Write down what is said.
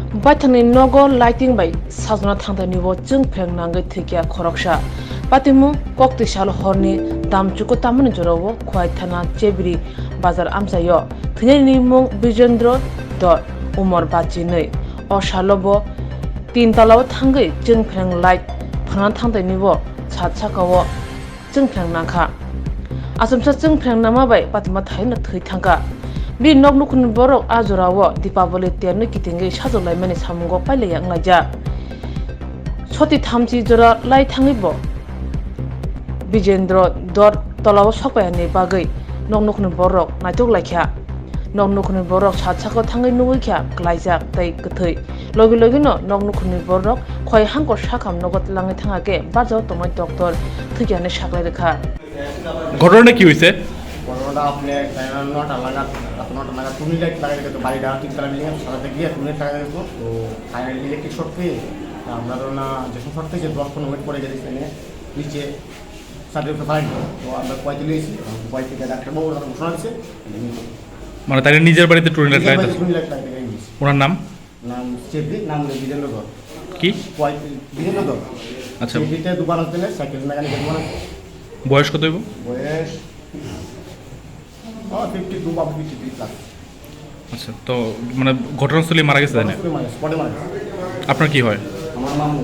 Bathani nogo lighting by Sazona Tangta Nivo Jung Prang Nangai Thwikha Khoroksa. Patimu Kokti Shal Horni Dam Chuko Taman Jorowo Kwai Thana Chebri Bazar Amsayo. Thini Mung Bijendro Dot Umar Bachi Nei. O Shalobo Tin Talaw Tangai Jung Prang Light Panan Tangta Nivo Chakawo Jung Prang Nangka. Asamsa Jung Prang Nama by Patima Thaina Thwikha. Bi Nokni borok ajorawo Dipavali terno kitinge sajolai mani samungo paile yang laja. Soti thamji jora lai thangibo. Bijendro dor tolawo sokpayani bagai Nokni borok naitok laikha. Nokni borok chako thangai nuikha glaijak tai gthei. Logi no Nokni borok khoi hangko sakam nogot langai thangake bajo tomai doctor Thwikha saklai rekha. ঘটনাটা কি হইছে? ঘটনাটা আপনি 9টা নাগাদ টুনি light লাগাই দিত বাড়িটা 3 তলা বিল্ডিং এর সাথে গিয়ে টুনি লাগাই দিত তো ফাইনালি ইলেকট্রিক শর্ট পেয়ে আমরা না যে শর্ট থেকে 10-15 মিনিট পরে গেছি এখানে নিচে সার্ভিস ফাইন তো আমরা কয়তে লইছি কয় থেকে ডাক্তার বাবু ঘোষণা দিয়েছে মানে তার নিজের বাড়িতে টুনি লাইট লাগাই টুনি লাইট লাগাই দিয়েছি। ওনার নাম চেবি নাম বিজেন্দ্র কি কয় বিজেন্দ্র আচ্ছা চেবিতে দুবার আসলে সাইকেল মেকানিক মানে বয়স কত হইব? বয়স 52 বা 53 প্লাস। আচ্ছা তো মানে ঘটনাস্থলে মারা গেছে জানেন? স্পটে মারা গেছে। আপনার কি হয়? আমার মামু।